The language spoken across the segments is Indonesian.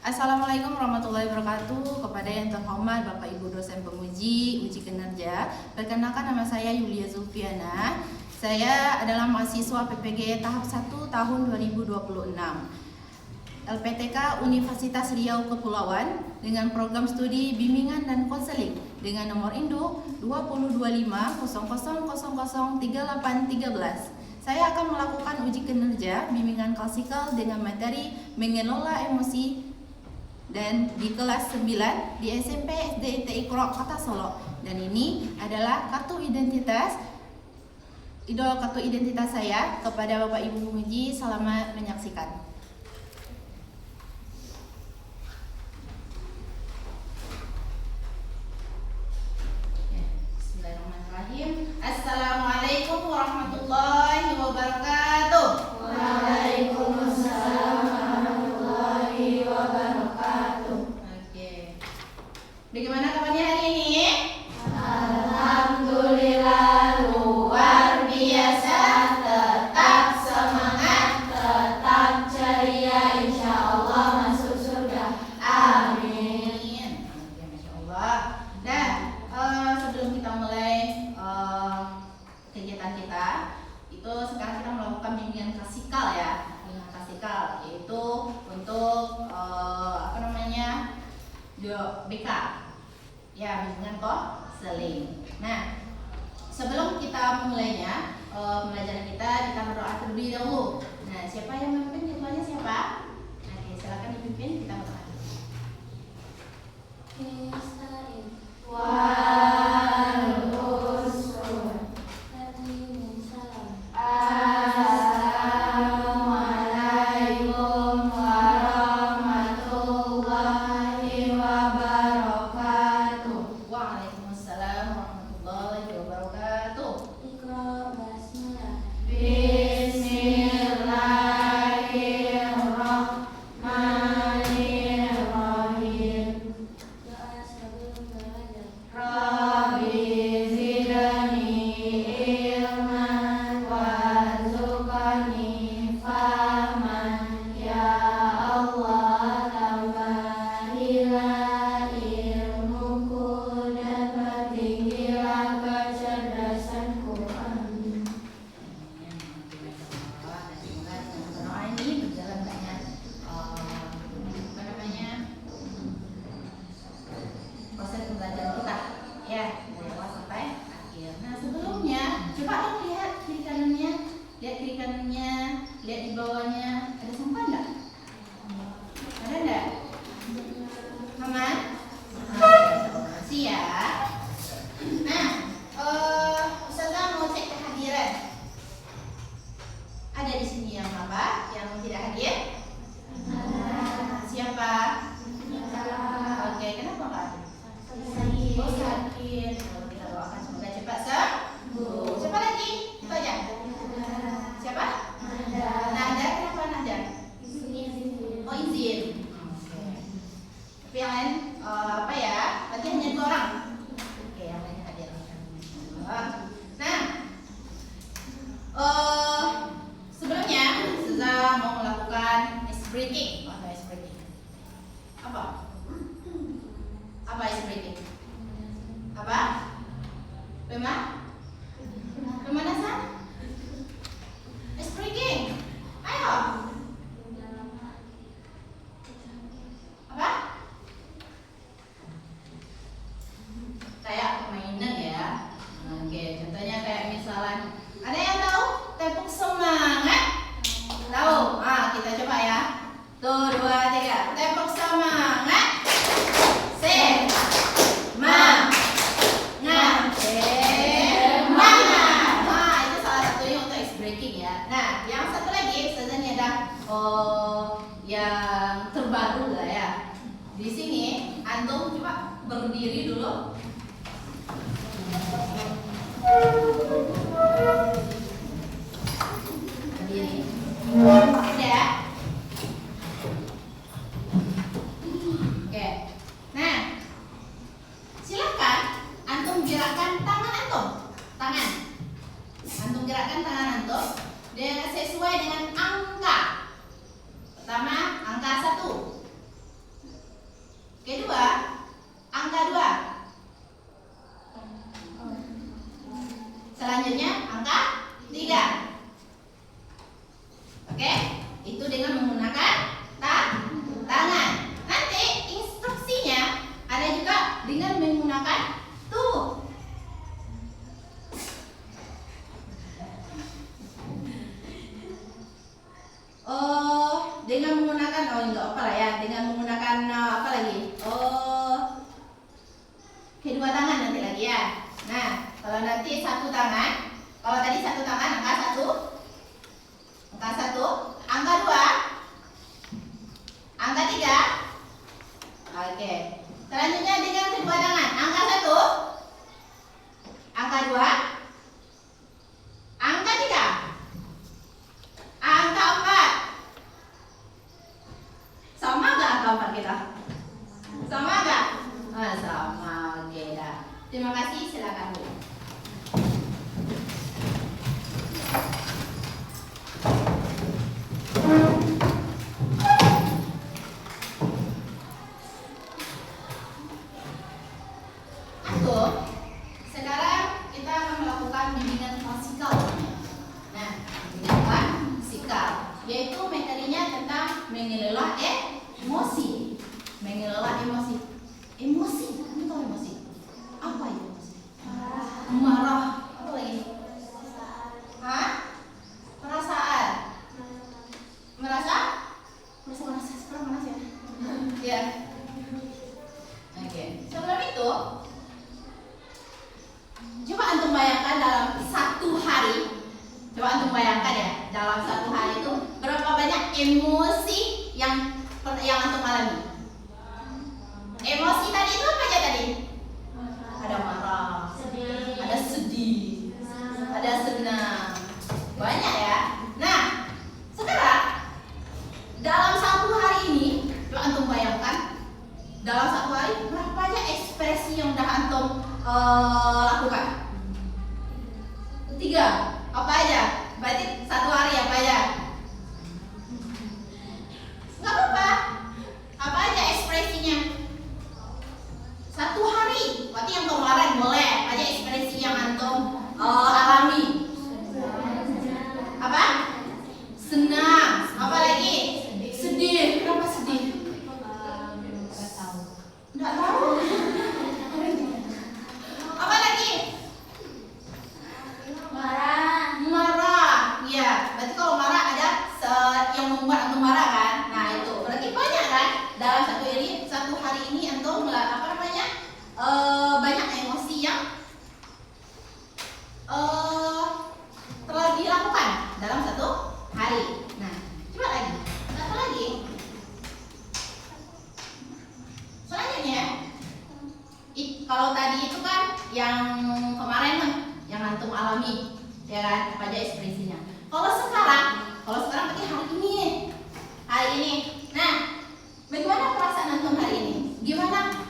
Assalamualaikum warahmatullahi wabarakatuh. Kepada yang terhormat Bapak Ibu dosen penguji uji kinerja, perkenalkan nama saya Yulia Zulfiana. Saya adalah mahasiswa PPG tahap 1 tahun 2026. LPTK Universitas Riau Kepulauan dengan program studi bimbingan dan konseling dengan nomor induk 202500003813. Saya akan melakukan uji kinerja bimbingan klasikal dengan materi mengelola emosi dan di kelas 9 di SMP SD Iqra Kota Solo. Dan ini adalah kartu identitas saya. Kepada Bapak Ibu penguji, selamat menyaksikan. Bismillahirrahmanirrahim. Assalamualaikum warahmatullahi wabarakatuh. Waalaikumsalam warahmatullahi wabarakatuh. Oke. Bagaimana kabarnya hari ini? Alhamdulillah luar biasa. Tetap semangat, tetap ceria. Insya Allah masuk surga. Amin. Oke, Masya Allah. Nah, sebelum kita mulai kegiatan kita, itu sekarang kita melakukan bimbingan klasikal ya. Bimbingan klasikal yaitu untuk BK. Ya, bimbingan konseling. Nah, sebelum kita memulainya pembelajaran kita berdoa terlebih dahulu. Nah, siapa yang memimpin jadwalnya siapa? Oke, silakan dipimpin, kita berdoa. Assalamualaikum warahmatullahi wabarakatuh. Waalaikumsalam warahmatullahi wabarakatuh. Iqra basmalah. Bismillahirrahmanirrahim. Doa sebelum belajar. Rabbi zidni ilman warzuqni fahman. Ya Allah, tambahilah ilmuku dan pertinggilah kecerdasanku. Amin. Dan semoga dengan doa ini berjalan dengan proses pembelajaran kita ya dari awal sampai akhir. Nah, sebelumnya coba dong lihat kiri kanannya, lihat di bawahnya, ada sampah enggak? Ada enggak? Aman? Makasih ya. Nah, Ustazah mau cek kehadiran. Ada di sini yang apa? Yang tidak hadir? Siapa? Oke, kenapa Pak? Oh, sakit. Kita doakan semoga cepat sembuh. Siapa lagi? Itu aja. Siapa? Nada. Kenapa Nada? Oh, izin. Oke. Tapi yang lain apa ya? Berarti hanya 2 orang. Oke, yang lain hadir. Nah, sebelumnya Ustazah mau melakukan ice breaking. Ice breaking. Apa ice breaking? Apa? Pemanasan? Ice breaking. Ayo. Apa? Kayak permainan ya. Oke, contohnya kayak misalnya, ada yang tahu tepuk semangat? Tahu? Kita coba ya. Tuh, 2, 3. Tepuk semangat. Semangat. Itu salah satunya untuk ice breaking ya. Nah, yang satu lagi sebenarnya ada yang terbaru lah ya. Di sini antum coba berdiri dulu. Berdiri. Udah. Oke. Nah, silakan antum gerakkan tangan antum. Antum gerakkan tangan antum dengan sesuai dengan angka. Pertama, angka 1. nggak apa lah ya, dengan menggunakan apa lagi? Kedua tangan nanti lagi ya. Nah, kalau nanti satu tangan, kalau tadi satu tangan angka 1, angka 2, angka 3. Oke. Selanjutnya dengan kedua tangan, angka 1, angka 2, angka 3, angka 4. Sama nggak angka 4 kita? Sama nggak? Sama. Oke dah. Terima kasih, silakan Bu. Sekarang kita akan melakukan bimbingan klasikal. Nah, bimbingan klasikal yaitu materinya tentang mengelola emosi. Mengelola emosi. Emosi, kamu tahu emosi? Apa itu emosi? Marah. Apa lagi? Hah? Perasaan. Merasa sekarang panas ya? Ya. Oke. Sebelum itu, coba antum bayangkan dalam satu hari. Coba antum bayangkan ya, dalam satu hari itu berapa banyak emosi yang antum alami? Emosi tadi itu apa aja tadi? Ada marah, ada sedih, ada senang. Banyak ya. Nah, sekarang dalam satu hari ini, coba antum bayangkan dalam satu hari berapa aja ekspresi yang udah antum lakukan? 3. Apa aja? Berarti satu hari apa aja? Nggak apa-apa. Apa aja ekspresinya? Satu hari. Berarti yang kemarin boleh aja ekspresi yang antum alami. Apa? Senang. Apa lagi? Sedih. Kenapa sedih? Nggak tahu. Apa lagi? Marah. Ya, berarti kalau marah ada yang membuat antum marah kan? Nah, itu berarti banyak kan? Dalam satu hari ini antum banyak emosi yang telah dilakukan dalam satu hari. Nah, coba lagi. Satu lagi. Selanjutnya, kalau tadi itu kan yang kemarin yang antum alami, ya kan? Apa aja ekspresinya. Kalau sekarang berarti hari ini. Nah, bagaimana perasaan antum hari ini? Gimana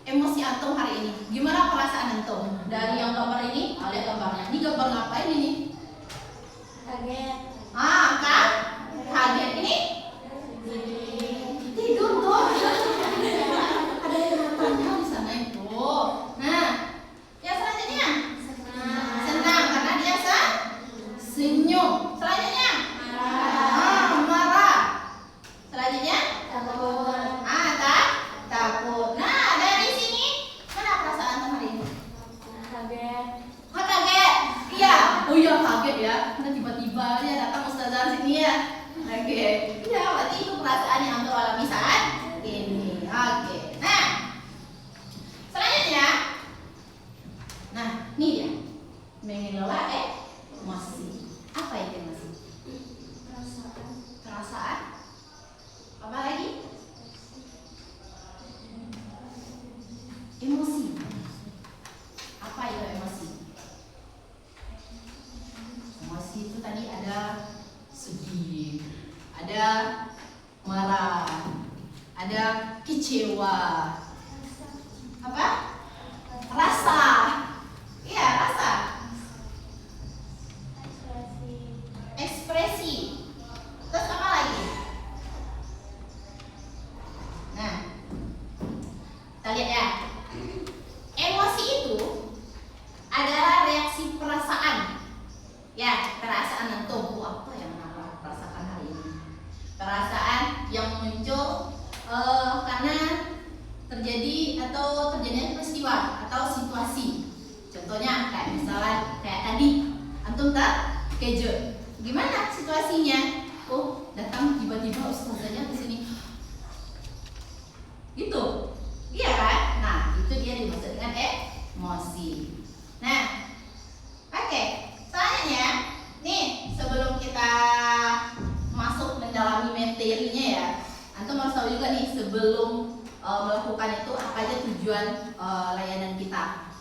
emosi antum hari ini? Gimana perasaan antum? Dari yang gambar ini, lihat gambarnya. Ini gambar ngapain ini? Kaget. Kaget ini? Tidur tuh. Ada yang matanya di sana itu. Nah, yang selanjutnya senang karena dia senyum. Selanjutnya marah. Selanjutnya takut. Nah, dari sini mana perasaan antum hari ini? Kaget. Iya. Oh iya, kaget ya. Karena tiba-tiba dia datang ustazah sini ya. Oke. Ya, berarti itu perasaan yang antum alami saat ini. Oke. Nah, selanjutnya. Nah, ini dia. Mengelola emosi. Apa itu emosi? Perasaan. Apa lagi? Emosi. Apa itu emosi? Emosi itu tadi ada sedih, ada marah, ada kecewa. Apa? Rasa. Iya, rasa. Ekspresi. Terus apa lagi? Nah, kita lihat ya. Emosi itu adalah reaksi perasaan. Ya, perasaan antum. Apa yang namanya perasaan hari ini? Perasaan yang muncul karena terjadinya peristiwa atau situasi. Contohnya kayak misalnya kayak tadi antum terkejut. Gimana situasinya? Oh, datang tiba-tiba ustazanya ke sini. Gitu. Iya kan? Nah, itu dia dimaksud dengan emosi. Nah, oke. Selanjutnya, nih sebelum kita masuk mendalami materinya ya, antum harus tahu juga nih sebelum melakukan itu apa aja tujuan layanan kita,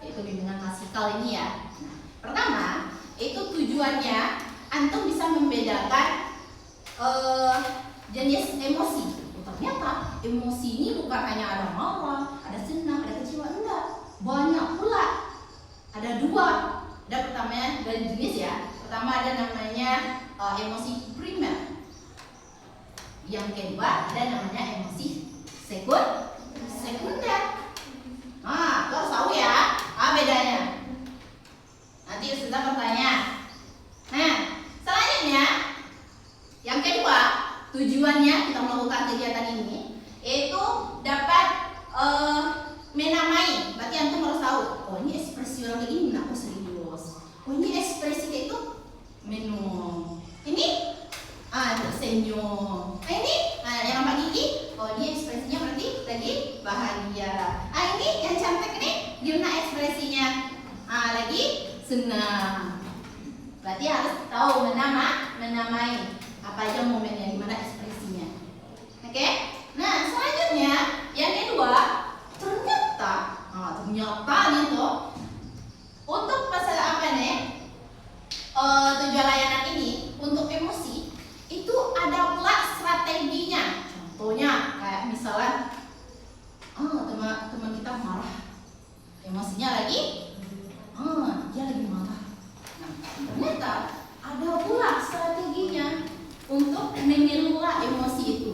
yaitu bimbingan klasikal ini ya. Nah, pertama itu tujuannya antum bisa membedakan jenis emosi. Ternyata emosi ini bukan hanya ada marah, ada senang, ada kecewa, enggak, banyak pula. Ada dua. Ada pertamanya dari jenis ya. Pertama ada namanya emosi primer. Yang kedua ada namanya emosi sekunder. Nah, harus tahu ya bedanya. Nanti Ustazah bertanya. Nah, selanjutnya yang kedua, tujuannya kita melakukan kegiatan ini yaitu dapat menamai. Berarti antum harus tahu, oh ini ekspresi orang kayak gini, aku serius. Oh ini ekspresi kayak itu minum. Ini tersenyum. Ini yang nampak gigi, oh ini ekspresinya berarti lagi bahagia. Ini yang cantik ini gimana ekspresinya? Lagi senang. Berarti harus tahu menamai apa aja momennya, gimana ekspresinya. Oke? Nah, selanjutnya yang kedua, ternyata nih tuh untuk masalah apa nih? Tujuan layanan ini untuk emosi itu ada pula strateginya. Contohnya kayak misalnya teman kita marah, emosinya lagi dia lagi marah. Nah, ternyata ada pula strateginya untuk mengelola emosi itu.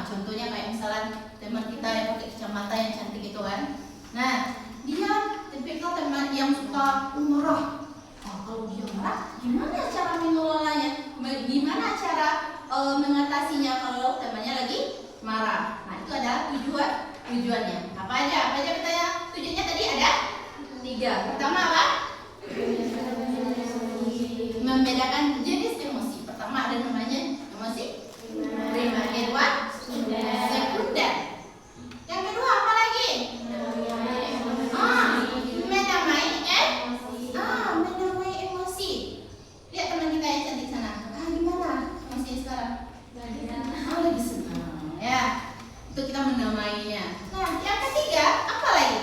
Contohnya kayak misalnya teman kita yang pakai kacamata yang cantik itu kan. Nah, dia tipikal teman yang suka marah. Kalau dia marah, gimana cara mengelolanya? Gimana cara mengatasinya kalau temannya lagi marah? Nah, itu adalah tujuannya. Apa aja bertanya? Tujuannya tadi ada 3. Pertama apa? Membedakan jenis emosi. Pertama ada namanya emosi primer, kedua sekunder. Yang kedua apa lagi? Menamai emosi. Lihat teman kita yang cantik sana. Gimana emosi sekarang? Lagi senang. Ya, itu kita menamainya. Nah, yang ketiga apa lagi?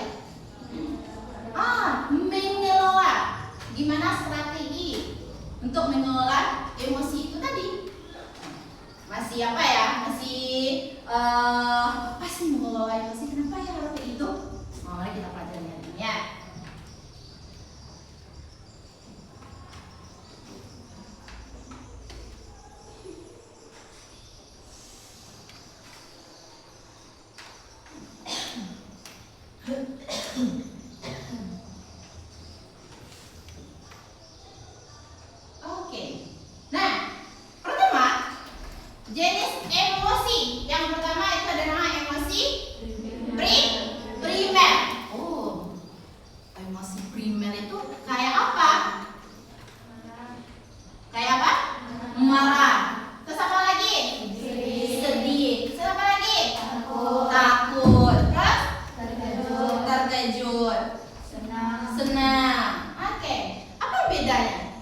Mengelola. Gimana strategi untuk mengelola emosi itu tadi? Masih apa ya? Apa sih mengelola emosi? Kenapa ya harus kayak itu? Mari kita pelajari hari ini ya. Oke. Nah, pertama jenis emosi. Yang pertama itu ada nama emosi primer. Emosi primer itu kayak apa? Marah. Terus apa lagi? Sedih. Terus apa lagi? Takut. Terus? Terkejut. Senang. Oke. Apa bedanya?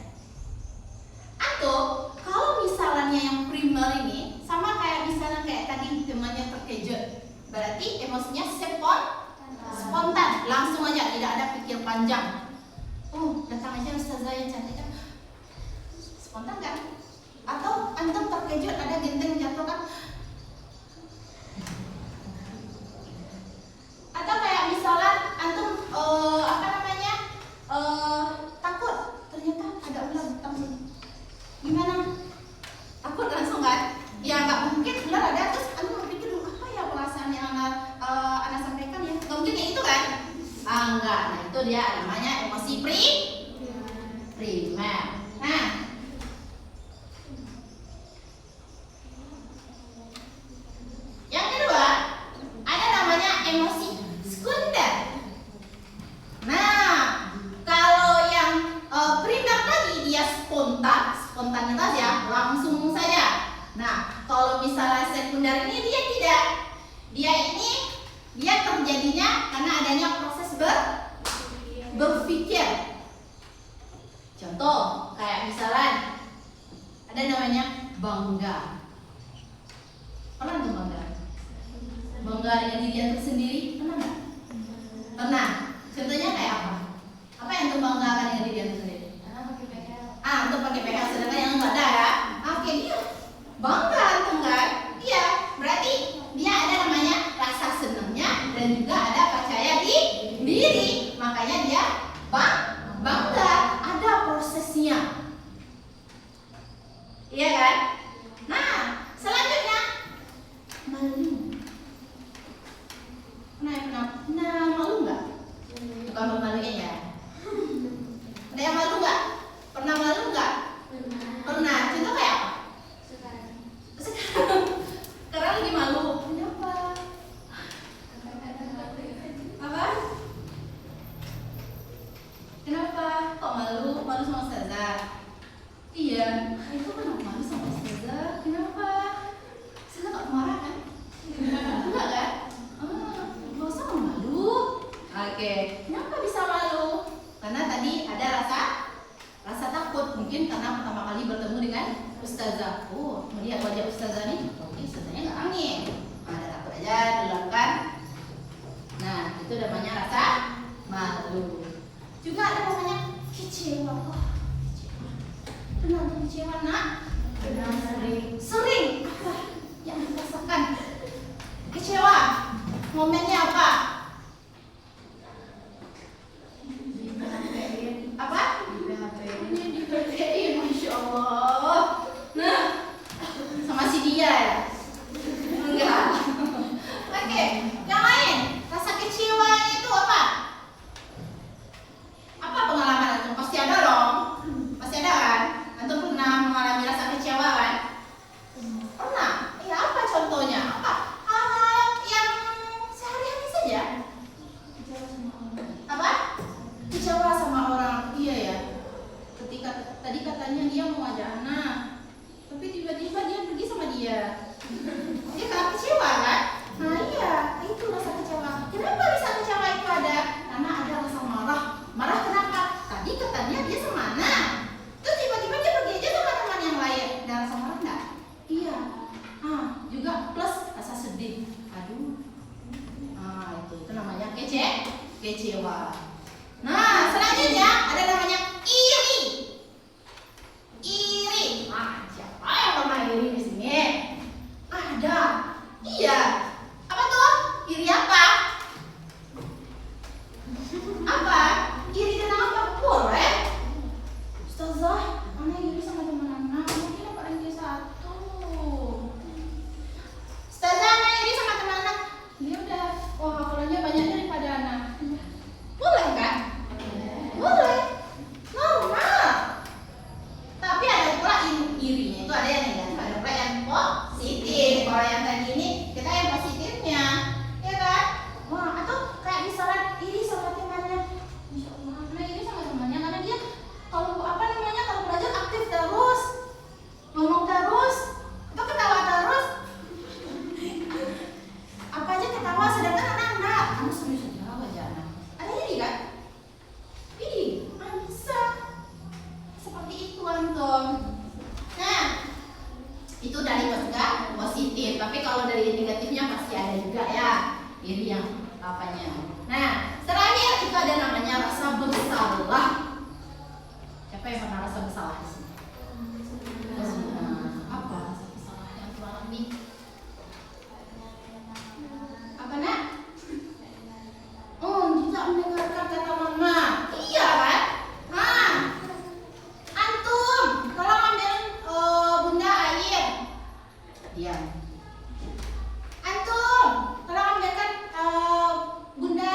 Atau kalau misalnya yang primer ini sama kayak misalnya kayak tadi temannya terkejut, berarti emosinya spontan, langsung aja, tidak ada pikir panjang. Datang aja ustazah yang cantik kan, spontan kan? Atau antum terkejut ada genteng jatuh kan? Atau kayak misalnya antum takut, ternyata ada ular datang sini. Gimana? Takut langsung kan? Ya nggak mungkin ular ada terus antum berpikir dulu apa ya perasaan yang anak sampaikan ya? Nggak mungkin kayak itu kan? Enggak. Nah, itu dia namanya emosi primer. Nah, yang kedua ada namanya emosi sekunder. Nah, kalau yang primer tadi dia spontanitas ya, langsung saja. Nah, kelas sekunder ini dia tidak. Dia terjadinya karena adanya proses berpikir. Contoh kayak misalnya ada namanya bangga. Pernah tuh bangga? Bangga dengan diri yang tersendiri, pernah nggak? Pernah. Contohnya kayak apa? Apa yang membanggakan dengan diri yang tersendiri? Untuk pakai PH, sedangkan yang enggak ada ya. Oke, dia bangga antum kan? Iya, berarti dia ada namanya rasa senangnya dan juga ada percaya diri. Makanya dia bangga, ada prosesnya. Iya kan? Nah, selanjutnya malu. Pernah malu nggak? Bukan pemalunya ya. Ada yang malu nggak? Pernah malu nggak? Pernah. Contoh kayak apa? Sekarang. Sekarang lagi malu. Kenapa? Apa? Kenapa? Kok malu? Malu sama ustazah? Iya. Itu kenapa malu sama ustazah? Kenapa? Ustazah nggak marah kan? Enggak kan? Nggak usah malu. Oke. Kenapa bisa malu? Karena tadi ada rasa takut, mungkin karena pertama kali bertemu dengan ustazah. Melihat wajah ustazah nih, oke, ustazahnya nggak angin. Ada takut aja dulu kan. Nah, itu namanya rasa malu. Juga ada namanya kecewa. Pernah tuh kecewa nak? Pernah sering. Apa yang dirasakan? Kecewa. Momennya apa? Apa? Di PHP, Masya Allah. Nah, sama si dia ya? Enggak. Oke, yang lain. Rasa kecewa itu apa? Apa pengalaman antum? Pasti ada dong. Pasti ada kan? Antum pernah mengalami rasa kecewa kan? Pernah? Ya apa contohnya? Apa? Hal yang sehari-hari saja. Apa? Kecewa sama orang. Iya ya. Ketika tadi katanya dia mau ngajak anak, tapi tiba-tiba dia pergi sama dia. Dia kan kecewa kan? Nah iya, itu rasa kecewa. Kenapa bisa kecewa itu ada? Karena ada rasa marah. Marah kenapa? Tadi katanya dia sama anak, terus tiba-tiba dia pergi aja sama teman yang lain. Ada rasa marah nggak? Iya. Juga plus rasa sedih. Aduh. Itu namanya kecewa. Nah, selanjutnya ada namanya iri. Siapa yang pernah iri di sini? Ada. Iya. Apa tuh? Iri apa? Apa? Iri kenapa? Boleh. Ustazah, Ana iri sama teman anak. Mungkin dapat ranking 1. Ustazah, Ana iri sama teman anak. Dia udah, hafalannya banyak daripada anak. Boleh kan? Boleh. Normal. Tapi ada pula irinya itu ada yang negatif, ada pula yang positif. Kalau yang tadi ini kita yang positifnya, ya kan? Atau kayak misalnya iri sama temannya. Masya Allah, nah iri sama temannya karena dia kalau kalau belajar aktif terus, ngomong terus, atau ketawa terus. Apa aja ketawa, sedangkan anak-anak kamu serius aja aja anak. Ada iri kan? Iri, bisa. Seperti itu antum. Nah, itu dari positif. Tapi kalau dari negatifnya pasti ada juga ya. Iri yang apanya. Nah, terakhir itu ada namanya rasa bersalah. Siapa yang pernah rasa bersalah di sini? Apa rasa bersalah yang teralami? Apa nak? Tidak mendengarkan kata mama. Iya kan? Antum kalau ambil bunda air, diam. Antum kalau ambilkan bunda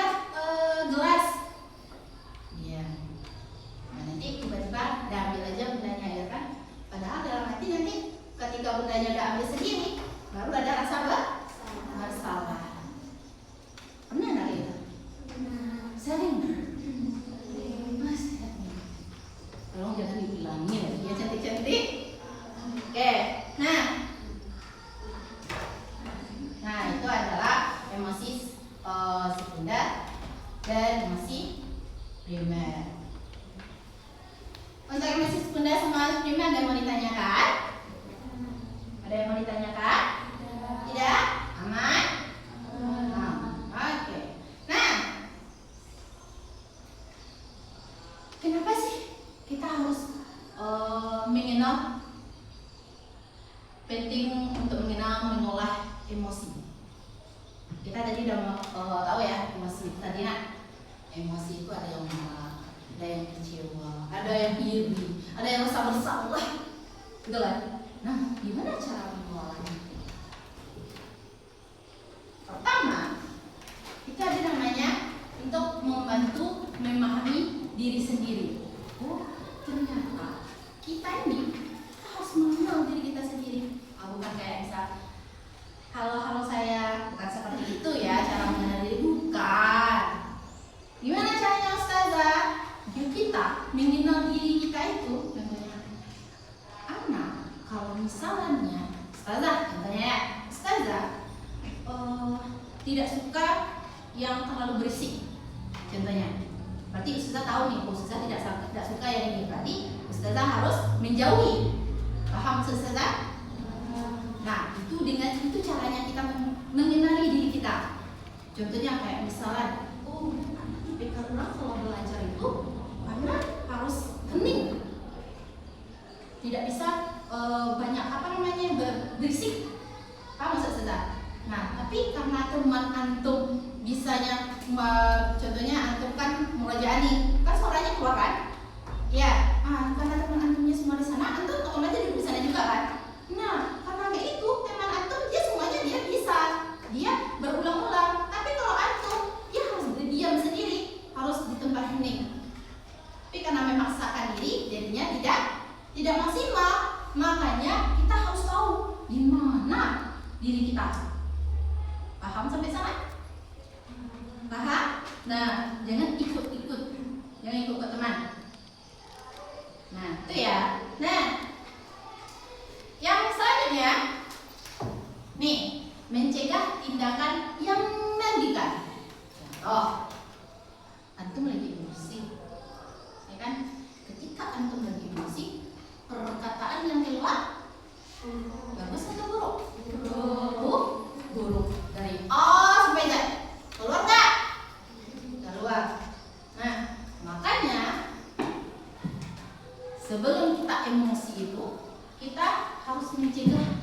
tadi udah tahu ya emosi tadi nak. Emosi itu ada yang marah, ada yang kecewa, ada yang iri, ada yang rasa bersalah, gitu kan? Nah, gimana cara mengolahnya? Pertama, kita ada namanya untuk membantu memahami diri sendiri. Oh, ternyata kita ini harus mengenal diri kita sendiri. Bukan kayak misal, halo saya, bukan seperti itu ya cara mengenal diri, bukan. Gimana caranya Ustazah? Yuk kita mengenal diri kita itu contohnya. Anak kalau misalnya Ustazah, contohnya ya, Ustazah tidak suka yang terlalu berisik. Contohnya, berarti Ustazah tahu nih, Ustazah tidak suka yang ini. Berarti Ustazah harus menjauhi. Paham Ustazah? Nah, itu caranya kita mengenali diri kita. Contohnya kayak misalnya, IPK orang kalau belajar itu karena harus hening, tidak bisa banyak berisik. Paham Ustazah? Nah, tapi karena teman antum bisanya, contohnya antum kan murajaah kan suaranya keluar kan? Ya, karena teman antumnya semua di sana, antum otomatis duduk di sana juga kan? Nah, karena kayak itu teman antum dia semuanya dia bisa, dia berulang-ulang. Tapi kalau antum dia harus berdiam sendiri, harus di tempat hening. Tapi karena memaksakan diri, jadinya tidak maksimal. Makanya kita harus tahu di mana diri kita. Paham sampai sana? Paham? Nah, jangan ikut-ikut, jangan ikut ke teman. Nah, itu ya. Nah, yang selanjutnya, nih, mencegah tindakan yang merugikan. Contoh, antum lagi emosi, ya kan? Ketika antum lagi emosi, perkataan yang keluar bagus atau buruk? Buruk. Dari A sampai Z, keluar nggak? Keluar. Nah, makanya sebelum kita emosi itu, kita harus mencegah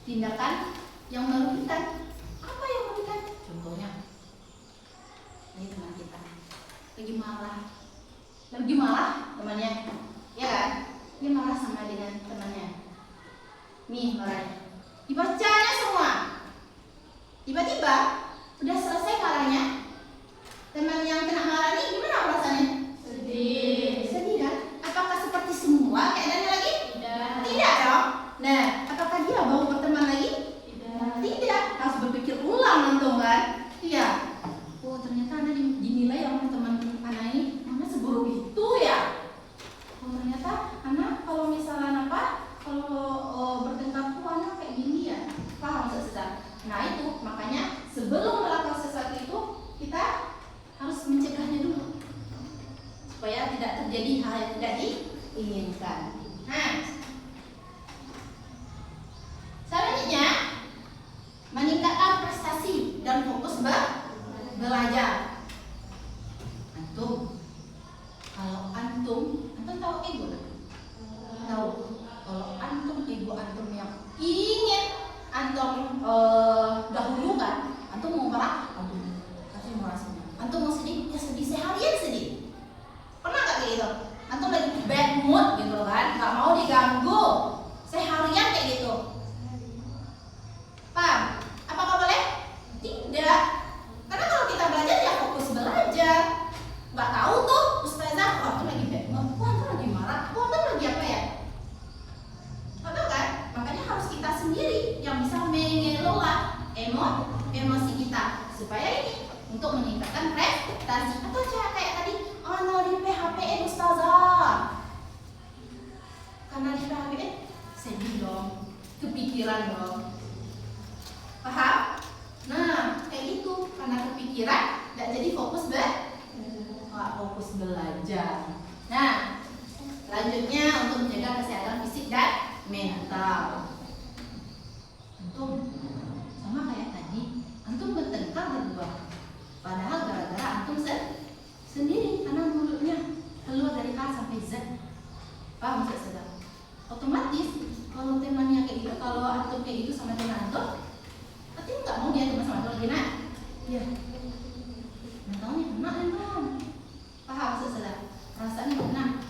tindakan yang merugikan. Apa yang merugikan? Contohnya, ini teman kita lagi marah temannya, ya kan? Dia marah sama dengan temannya. Nih marahnya, dibacanya semua. Tiba-tiba udah selesai marahnya, teman yang kena marah ini gimana perasaannya? Sedih kan? Apakah seperti semua keadaannya lagi? Tidak dong. Nah, apakah dia mau berteman lagi? Tidak. Harus berpikir ulang antum kan? Iya. Oh, ternyata Anda dinilai oleh teman anak ini, mana seburuk itu ya? Oh, ternyata anak kalau misalnya kalau bertengkar tuh anak kayak gini ya. Paham Ustazah? Nah, itu makanya sebelum melakukan sesuatu itu kita harus mencegahnya dulu supaya tidak terjadi hal yang tidak diinginkan. Nah, selanjutnya meningkatkan prestasi dan fokus belajar. Kalau antum tahu ego kan? Tahu. Kalau ego antum yang ingin antum dahulukan, antum mau marah, kasih marah semua. Antum mau sedih, ya sedih seharian sedih. Pernah gak kayak gitu? Antum lagi bad mood gitu kan, gak mau diganggu seharian kayak gitu. Paham? Apakah boleh? Tidak. Karena kalau kita belajar ya fokus belajar. Gak tahu tuh Ustazah, antum lagi bad mood, antum lagi marah, antum lagi apa ya? Gak tahu kan? Makanya harus kita sendiri yang bisa mengelola emosi kita supaya ini untuk meningkatkan prestasi. Atau kayak tadi, di PHPN Ustazah, karena di PHPN sedih dong, kepikiran dong. Paham? Nah, kayak gitu, karena kepikiran tidak jadi fokus belajar. Nah, selanjutnya untuk menjaga kesehatan fisik dan mental. Antum sama kayak tadi, antum bertengkar berdua, padahal gara-gara antum sendiri, karena mulutnya keluar dari A sampai Z. Paham Ustazah? Otomatis kalau temannya kayak gitu, kalau antum kayak gitu sama teman antum, nanti mau dia teman sama lagi nak. Iya. Tahunya enak kan? Paham sesudah? Rasanya enak.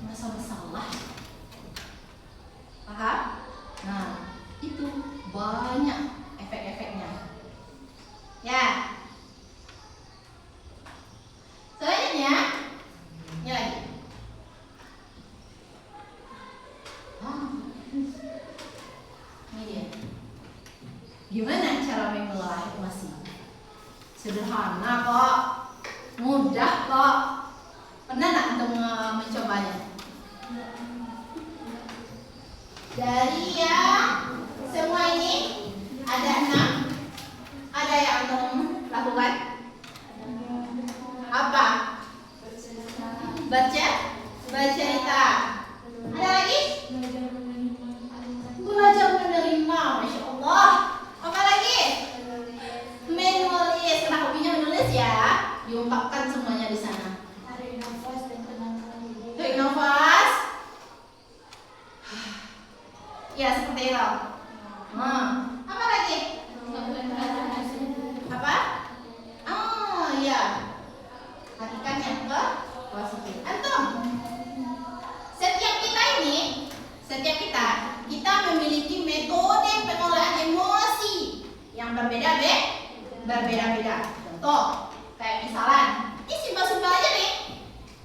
Merasa bersalah. Paham? Nah, itu banyak efek-efeknya. Ya. Selanjutnya, ini lagi. Ini dia. Gimana cara mengelola emosi? Sederhana kok, mudah kok. Pernah nggak untuk mencobanya? Dari yang semua ini ada 6, ada yang untuk lakukan apa? Bercerita. Ada lagi? Belajar menerima, masya Allah. Apa lagi? Menulis. Karena hobinya menulis ya, diungkapkan semuanya di sana. Tarik nafas dan tenangkan diri. Tarik nafas. Ya seperti itu. Apa lagi? Apa? Oh iya. Hakikannya ke positif. Antum. Setiap kita memiliki metode pengolahan emosi yang berbeda-beda. Contoh, kayak misalan, ini simpel-simpel aja nih.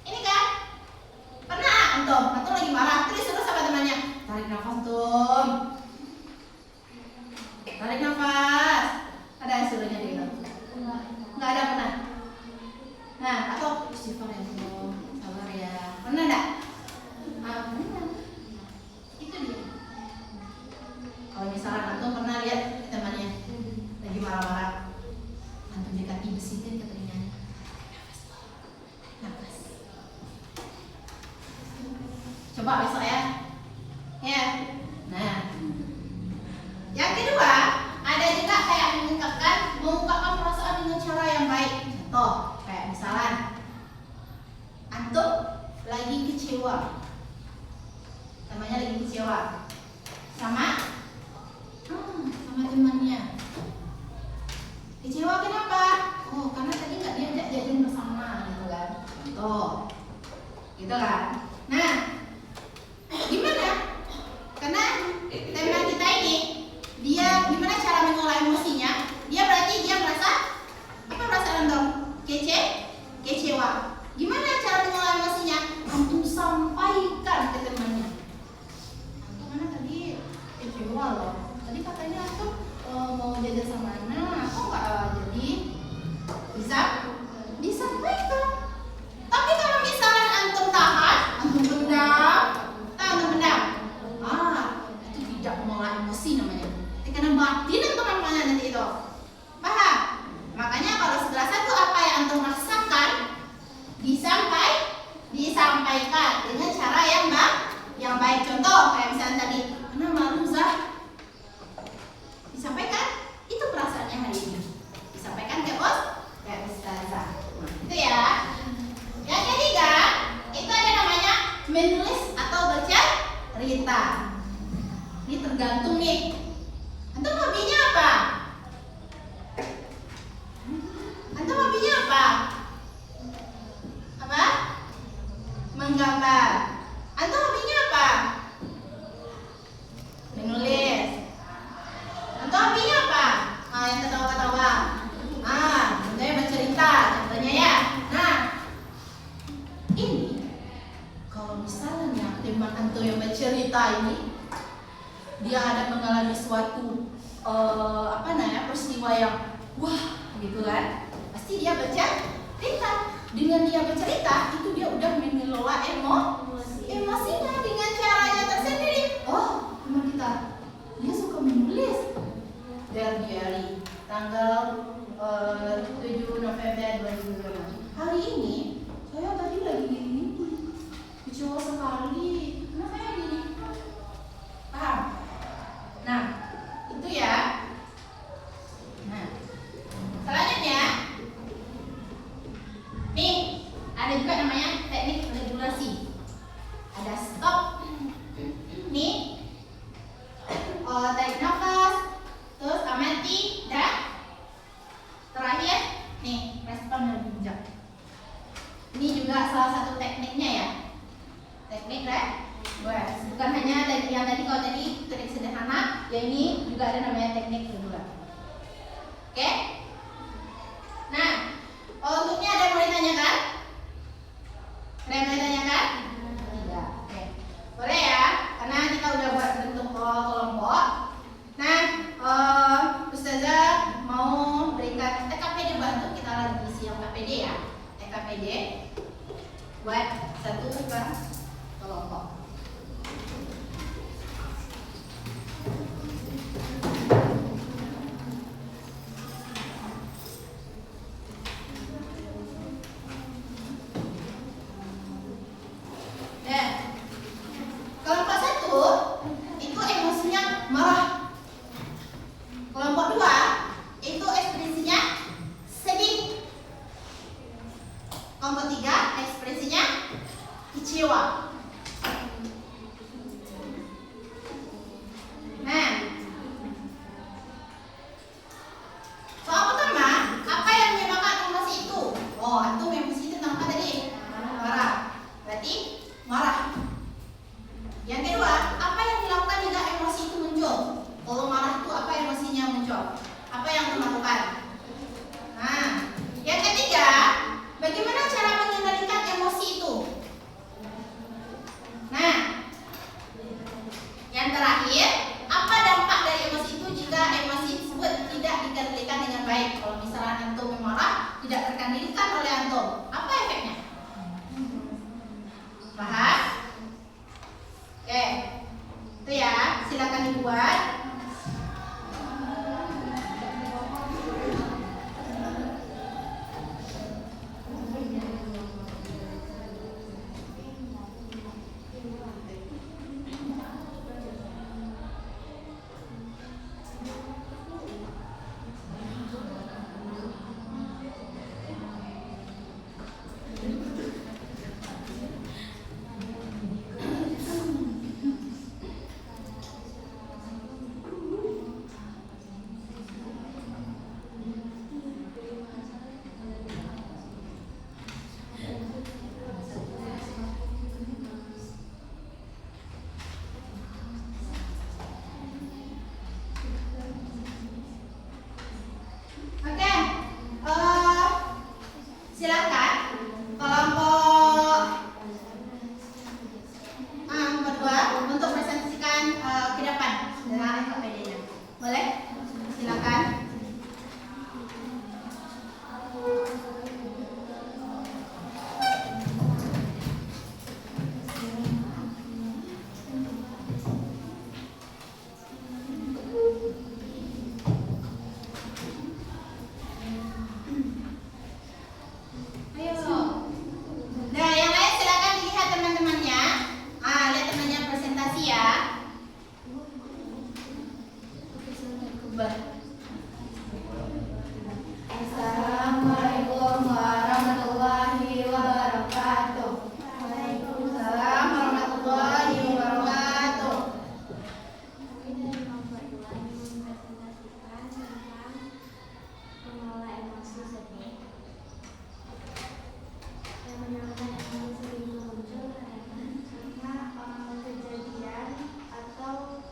Ini kan, pernah antum lagi marah, terus sama temannya, tarik nafas tuh. Tarik nafas. Ada yang suruhnya gitu? Nggak ada pernah. Nah, atau istighfar ya Allah, sabar ya. Pernah enggak? Pernah. Itu dia. Kalau misalnya antum pernah lihat temannya lagi marah-marah, antum dekati bisikin ke telinganya. Nafas. Coba besok ya. Ya. Nah. Yang kedua, ada juga kayak mengungkapkan perasaan dengan cara yang baik. Contoh, kayak misalnya antum lagi kecewa, temannya lagi kecewa sama temannya. Kecewa kenapa? Oh, karena tadi nggak diajak jajan bersama gitu kan. Contoh, gitu kan. Nah, gimana? Karena teman kita ini, dia gimana cara mengolah emosinya? Dia berarti dia merasa apa perasaan dong? Kecewa. Gimana cara mengolah emosinya? Antum sampaikan ke temannya. Antum mana tadi kecewa loh. Tadi katanya antum mau jajan sama Ana, kok nggak jadi? Bisa disampaikan. Tapi kalau misalnya antum tahan, antum pendam. Itu tidak mengolah emosi namanya. Karena batin antum namanya nanti itu. Paham? Makanya kalau segala satu apa yang antum rasakan disampaikan dengan cara yang baik. Contoh kayak misalnya tadi, Ana malu Zah. Disampaikan itu perasaannya hari ini. Disampaikan ke ustazah. Itu ya. Yang ketiga, itu ada namanya menulis atau bercerita. Ini tergantung nih. Antum hobinya apa? Apa? Menggambar. Antum hobinya apa? Menulis. Antum hobinya apa? Yang ketawa-ketawa. Contohnya bercerita. Contohnya ya. Nah, ini kalau misalnya teman antum yang bercerita ini, dia ada mengalami suatu peristiwa yang wah gitu kan, pasti dia bercerita. Dengan dia bercerita itu dia udah mengelola emosinya dengan caranya tersendiri. Oh, teman kita dia suka menulis diary tanggal 7 November 2005. Hari ini saya tadi lagi gini, kecewa sekali. Kenapa ya gini? Paham? Nah, itu ya. Nah, selanjutnya nih ada juga namanya teknik regulasi. Ada stop, nih tarik nafas, terus amati dan yang ini juga ada namanya teknik kedua. Oke? Nah, untuknya ada yang mau ditanyakan? Ada yang mau ditanyakan? Tidak. Oke. Boleh ya, karena kita udah buat bentuk kelompok. Nah, Ustazah mau berikan TKPD bantu, kita lagi isi yang KPD ya. TKPD buat satu kelompok. Kelompok 1 itu emosinya marah. Kelompok 2 itu ekspresinya sedih. Kelompok 3 ekspresinya kecewa. Nah, soal pertama, apa yang menyebabkan emosi itu? Oh, antum emosi itu tentang apa tadi? Marah. Berarti marah. Yang kedua, apa yang dilakukan jika emosi itu muncul? Kalau marah itu apa emosinya muncul? Apa yang dilakukan? Nah, yang ketiga, bagaimana cara mengendalikan emosi itu? Nah, yang terakhir, apa dampak dari emosi itu jika emosi tersebut tidak dikendalikan dengan baik? Kalau misalnya antum marah, tidak terkendalikan oleh antum, apa efeknya? Paham? Oke, itu ya, silakan dibuat. Oke, silakan kelompok kedua untuk presentasikan ke depan dengan KPD-nya. Boleh? Silakan. Nah, yang lain silakan dilihat teman-temannya. Lihat temannya presentasi ya. Assalamualaikum warahmatullahi wabarakatuh. Waalaikumsalam warahmatullahi wabarakatuh. Mengelola emosi sedih. Yang menyebabkan emosi itu muncul karena kejadian atau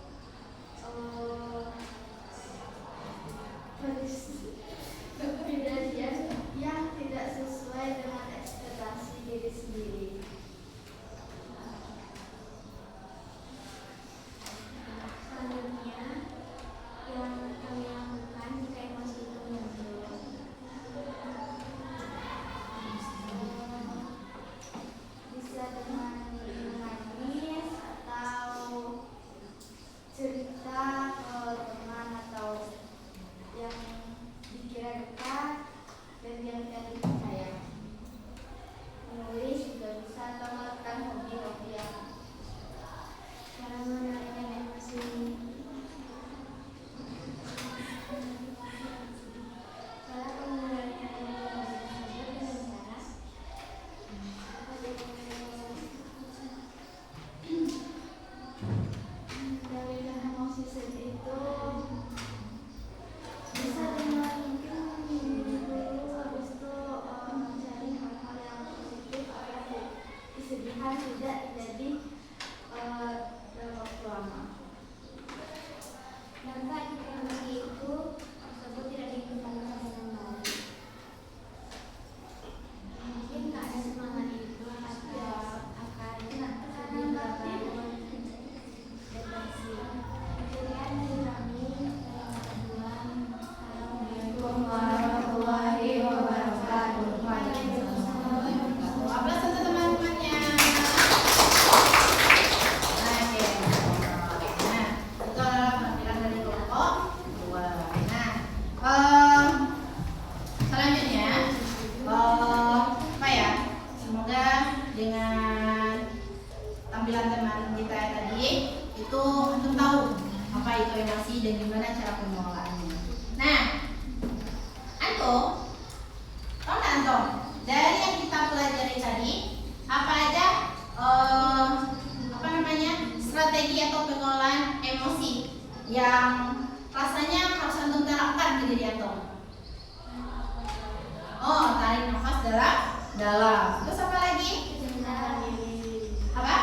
cara pengelolaannya. Nah, antum, tahu nggak antum? Dari yang kita pelajari tadi, apa aja strategi atau pengelolaan emosi yang rasanya harus antum terapkan di diri antum? Oh, tarik nafas dalam. Terus apa lagi? Apa?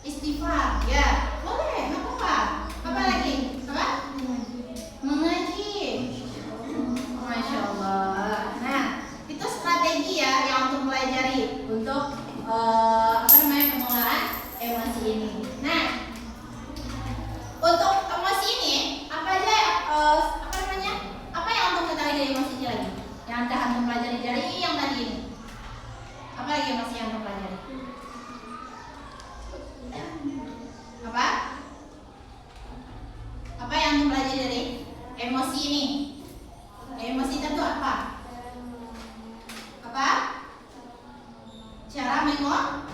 Istighfar. Ya, boleh. Nggak apa-apa. Apa lagi? Apa? Mengaji. Masya Allah. Nah, itu strategi ya yang untuk pelajari untuk pengelolaan emosi ini. Nah, untuk emosi ini apa aja apa yang untuk ketahui dari emosi ini lagi? Yang anda antum pelajari dari yang tadi ini. Apa lagi emosi yang antum pelajari? Apa? Apa yang antum pelajari dari emosi ini? Emosi itu apa? Apa? Cara mengolah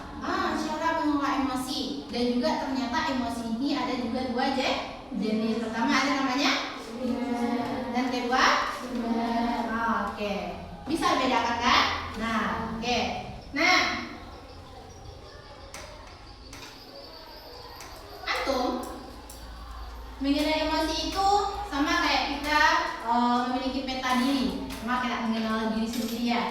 emosi. Dan juga ternyata emosi ini ada juga dua jenis. Pertama ada namanya dan kedua oke. Bisa bedakan kan? Nah, oke. Nah, antum mengenai emosi itu sama kayak kita memiliki peta diri, sama kayak mengenal diri sendiri ya.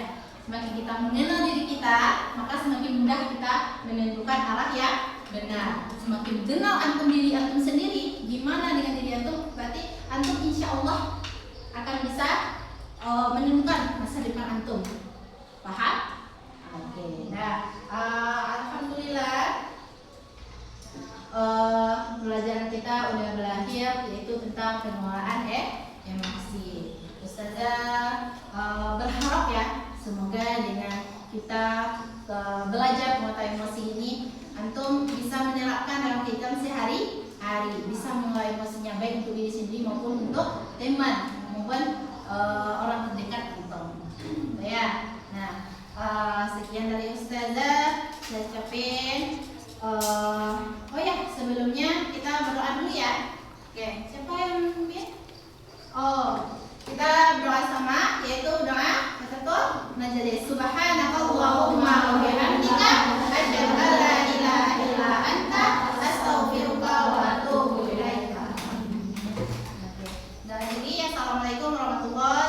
Semakin kita mengenal diri kita, maka semakin mudah kita menentukan arah yang benar. Semakin kenal antum diri antum sendiri, gimana dengan diri antum, berarti antum insya Allah akan bisa menentukan masa depan antum. Paham? Oke. Nah, alhamdulillah pelajaran kita udah berakhir, yaitu tentang pengelolaan emosi. Ustazah berharap ya, semoga dengan kita belajar mengolah emosi ini, antum bisa menerapkan dalam kehidupan sehari-hari, bisa mengelola emosinya baik untuk diri sendiri maupun untuk teman maupun orang terdekat antum. Ya. Nah, sekian dari Ustazah, saya ucapin. Oh ya, sebelumnya kita berdoa dulu ya. Oke, siapa yang memimpin? Oh, kita berdoa sama, yaitu doa Tafatul Majelis. Subhanakallahumma wa bihamdika asyhadu an la ilaha illa anta astaghfiruka wa atubu ilaika. Oke. Dan jadi assalamualaikum warahmatullahi